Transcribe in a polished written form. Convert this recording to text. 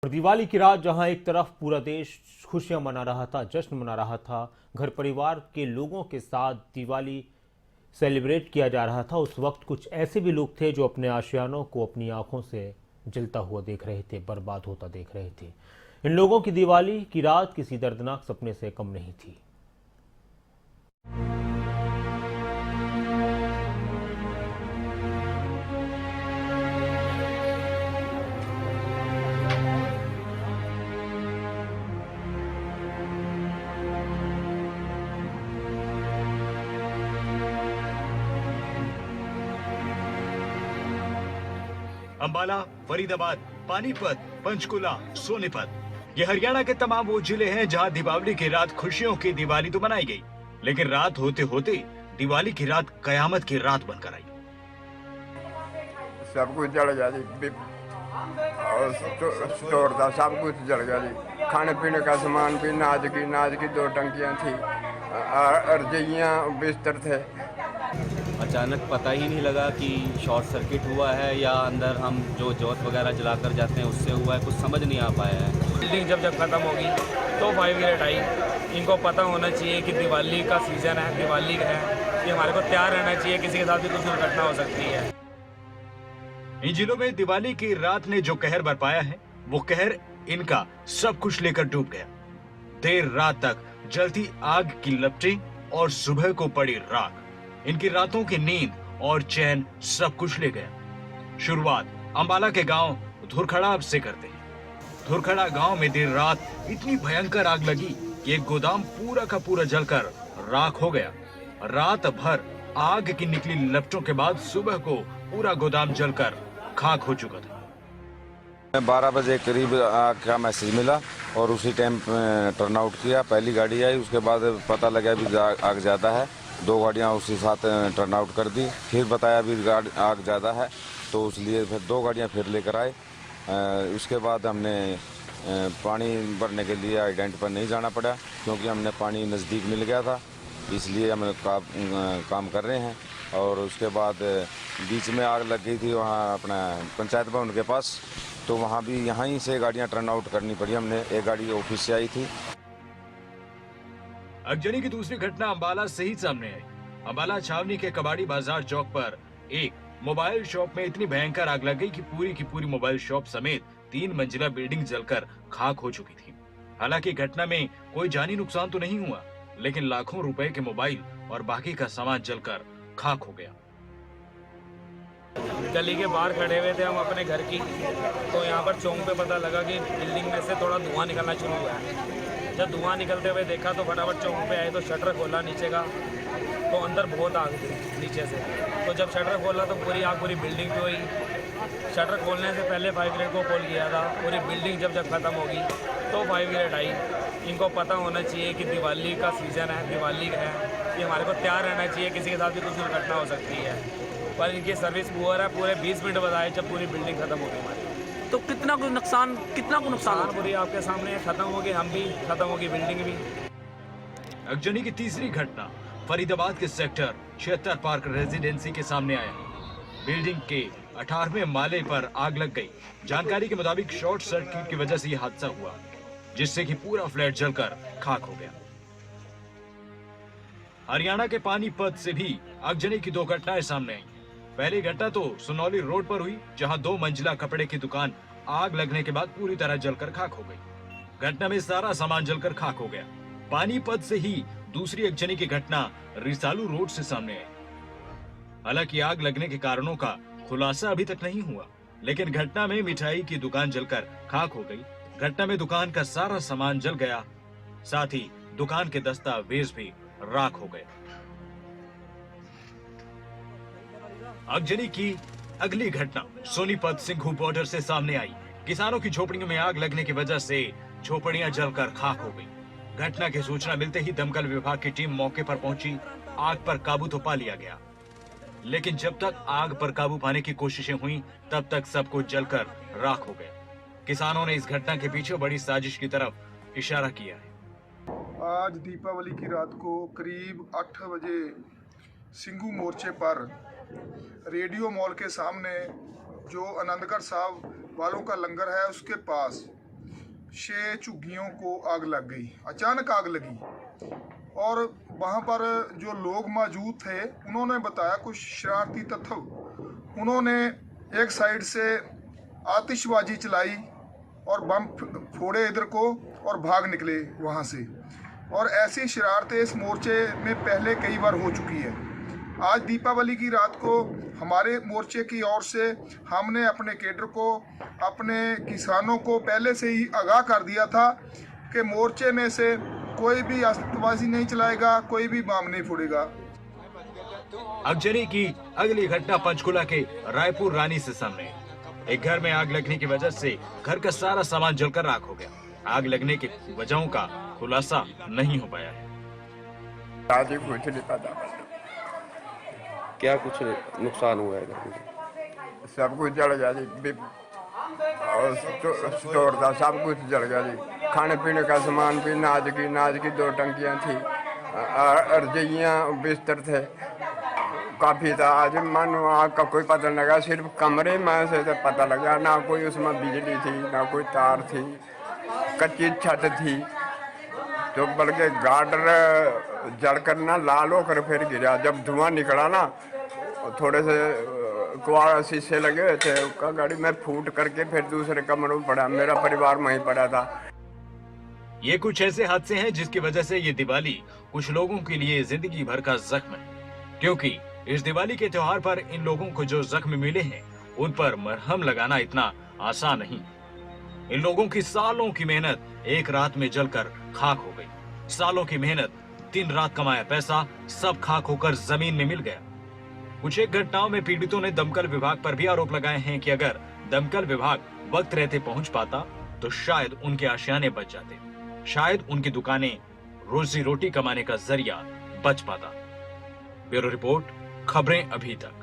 और दिवाली की रात जहां एक तरफ पूरा देश खुशियां मना रहा था, जश्न मना रहा था, घर परिवार के लोगों के साथ दिवाली सेलिब्रेट किया जा रहा था, उस वक्त कुछ ऐसे भी लोग थे जो अपने आशियानों को अपनी आंखों से जलता हुआ देख रहे थे, बर्बाद होता देख रहे थे। इन लोगों की दिवाली की रात किसी दर्दनाक सपने से कम नहीं थी। अंबाला, फरीदाबाद, पानीपत, पंचकुला, सोनीपत, ये हरियाणा के तमाम वो जिले हैं जहां दीपावली की रात खुशियों की दिवाली तो मनाई गई, लेकिन रात होते होते दिवाली की रात कयामत की रात बनकर आई। सब कुछ जल गया जी, और स्टोर था, सब कुछ जल गया जी। खाने पीने का सामान भी, नाज की 2 टंकियां थी, रजाइयाँ, बिस्तर थे। अचानक पता ही नहीं लगा कि शॉर्ट सर्किट हुआ है या अंदर हम जो जोत वगैरह जलाकर जाते हैं उससे हुआ है, कुछ समझ नहीं आ पाया है। बिल्डिंग जब खत्म होगी तो फायर ब्रिगेड आई। इनको पता होना चाहिए कि दिवाली का सीज़न है, दिवाली है, कि हमारे को तैयार रहना चाहिए, किसी के साथ भी कुछ दुर्घटना हो सकती है। इन जिलों में दिवाली की रात ने जो कहर बरपाया है, वो कहर इनका सब कुछ लेकर डूब गया। देर रात तक जलती आग की लपटें और सुबह को पड़ी राख, इनकी रातों की नींद और चैन सब कुछ ले गया। शुरुआत अंबाला के गांव धुरखड़ा से करते हैं। धुरखड़ा गांव में देर रात इतनी भयंकर आग लगी कि एक गोदाम पूरा का पूरा जलकर राख हो गया। रात भर आग की निकली लपटों के बाद सुबह को पूरा गोदाम जलकर खाक हो चुका था। 12 बजे करीब आग का मैसेज मिला और उसी टाइम टर्न आउट किया। पहली गाड़ी आई, उसके बाद पता लगा भी आग ज़्यादा है, 2 गाड़ियाँ उसी साथ टर्न आउट कर दी। फिर बताया भी आग ज़्यादा है, तो इसलिए फिर 2 गाड़ियाँ फिर लेकर आए। उसके बाद हमने पानी भरने के लिए आइडेंट पर नहीं जाना पड़ा, क्योंकि हमने पानी नज़दीक मिल गया था, इसलिए हम काम कर रहे हैं। और उसके बाद बीच में आग लग गई थी वहाँ अपना पंचायत भवन के पास, तो वहाँ भी यहीं से गाड़ियाँ टर्न आउट करनी पड़ी। हमने एक गाड़ी ऑफिस से आई थी। अगजनी की दूसरी घटना अंबाला से ही सामने आई। अंबाला छावनी के कबाड़ी बाजार चौक पर एक मोबाइल शॉप में इतनी भयंकर आग लग गई कि पूरी की पूरी मोबाइल शॉप समेत 3 मंजिला बिल्डिंग जलकर खाक हो चुकी थी। हालांकि घटना में कोई जानी नुकसान तो नहीं हुआ, लेकिन लाखों रुपए के मोबाइल और बाकी का सामान जलकर खाक हो गया। गली के बाहर खड़े हुए थे हम अपने घर की, तो यहाँ पर चौक पे पता लगा कि बिल्डिंग में से थोड़ा धुआं निकलना शुरू हुआ है। जब धुआं निकलते हुए देखा तो फटाफट चौक पे आए, तो शटर खोला नीचे का, तो अंदर बहुत आग थी नीचे से। तो जब शटर खोला तो पूरी आग पूरी बिल्डिंग पे हुई। शटर खोलने से पहले फायर ब्रिगेड को कॉल किया था। पूरी बिल्डिंग जब खत्म होगी तो फायर ब्रिगेड आई। इनको पता होना चाहिए कि दिवाली का सीज़न है, दिवाली है, कि हमारे को तैयार रहना चाहिए, किसी के साथ भी कुछ दुर्घटना हो सकती है। पर इनकी सर्विस पुअर है। पूरे 20 मिनट बताए जब पूरी बिल्डिंग खत्म हो गई हमारी। तो कितना को नुकसान पूरी आपके सामने खत्म होगी, हम भी खत्म होगी, बिल्डिंग भी। अगजनी की तीसरी घटना फरीदाबाद के सेक्टर 76 पार्क रेजिडेंसी के सामने आया। बिल्डिंग के 18वें माले पर आग लग गई। जानकारी के मुताबिक शॉर्ट सर्किट की वजह से यह हादसा हुआ, जिससे कि पूरा फ्लैट जलकर खाक हो गया। हरियाणा के पानीपत से भी आगजनी की 2 घटनाएं सामने आई। पहली घटना तो सुनौली रोड पर हुई, जहां 2 मंजिला कपड़े की दुकान आग लगने के बाद पूरी तरह जलकर खाक हो गई। घटना में सारा सामान जलकर खाक हो गया। पानीपत से ही दूसरी अगजनी की घटना रिसालू रोड से सामने आई। हालांकि आग लगने के कारणों का खुलासा अभी तक नहीं हुआ, लेकिन घटना में मिठाई की दुकान जलकर खाक हो गई। घटना में दुकान का सारा सामान जल गया, साथ ही दुकान के दस्तावेज भी राख हो गए। अगजनी की अगली घटना सोनीपत सिंघू बॉर्डर से सामने आई। किसानों की झोपड़ियों में आग लगने की वजह से झोपड़ियां जलकर खाक हो गई। घटना की सूचना मिलते ही दमकल विभाग की टीम मौके पर पहुंची। आग पर काबू तो पा लिया गया, लेकिन जब तक आग पर काबू पाने की कोशिशें हुई, तब तक सब कुछ जलकर राख हो गया। किसानों ने इस घटना के पीछे बड़ी साजिश की तरफ इशारा किया है। आज दीपावली की रात को करीब 8 बजे सिंघू मोर्चे पर रेडियो मॉल के सामने जो आनंदगढ़ साहब वालों का लंगर है, उसके पास 6 झुग्गियों को आग लग गई, अचानक आग लगी। और वहाँ पर जो लोग मौजूद थे उन्होंने बताया कुछ शरारती तत्व, उन्होंने एक साइड से आतिशबाजी चलाई और बम फोड़े इधर को और भाग निकले वहाँ से। और ऐसी शरारतें इस मोर्चे में पहले कई बार हो चुकी है। आज दीपावली की रात को हमारे मोर्चे की ओर से हमने अपने केडर को, अपने किसानों को पहले से ही आगाह कर दिया था कि मोर्चे में से कोई भी आतिशबाजी नहीं चलाएगा, कोई भी बम नहीं फोड़ेगा। आगजनी की अगली घटना पंचकुला के रायपुर रानी से सामने। एक घर में आग लगने की वजह से घर का सारा सामान जलकर राख हो गया। आग लगने की वजहों का खुलासा नहीं हो पाया है। आज ही कुछ नहीं पता, क्या कुछ नुकसान हुआ है घर में? सब कुछ जल गया जी, और स्टोर था सब कुछ जल गया जी। खाने पीने का सामान भी, नाज की 2 टंकियां थी, रजाइयाँ बिस्तर थे, काफ़ी था। आज मानो आग का कोई पता नहीं लगा, सिर्फ कमरे में से पता लगा, ना कोई उसमें बिजली थी ना कोई तार थी, कच्ची छत थी। तो बल्कि गार्डर जलकर ना लाल होकर फिर गिरा। जब धुआं निकला ना, थोड़े से कुआं शीशे लगे हुए थे, उसका गाड़ी में फूट करके फिर दूसरे कमरों में पड़ा। मेरा परिवार वहीं पड़ा था। ये कुछ ऐसे हादसे हैं जिसकी वजह से ये दिवाली कुछ लोगों के लिए जिंदगी भर का जख्म है, क्योंकि इस दिवाली के त्योहार पर इन लोगों को जो जख्म मिले हैं उन पर मरहम लगाना इतना आसान नहीं। इन लोगों की सालों की मेहनत एक रात में जलकर खाक हो गई। सालों की मेहनत, दिन रात कमाया पैसा सब खाक होकर जमीन में मिल गया। कुछ एक घटनाओं में पीड़ितों ने दमकल विभाग पर भी आरोप लगाए हैं कि अगर दमकल विभाग वक्त रहते पहुंच पाता तो शायद उनके आशियाने बच जाते, शायद उनकी दुकानें रोजी रोटी कमाने का जरिया बच पाता। ब्यूरो रिपोर्ट, खबरें अभी तक।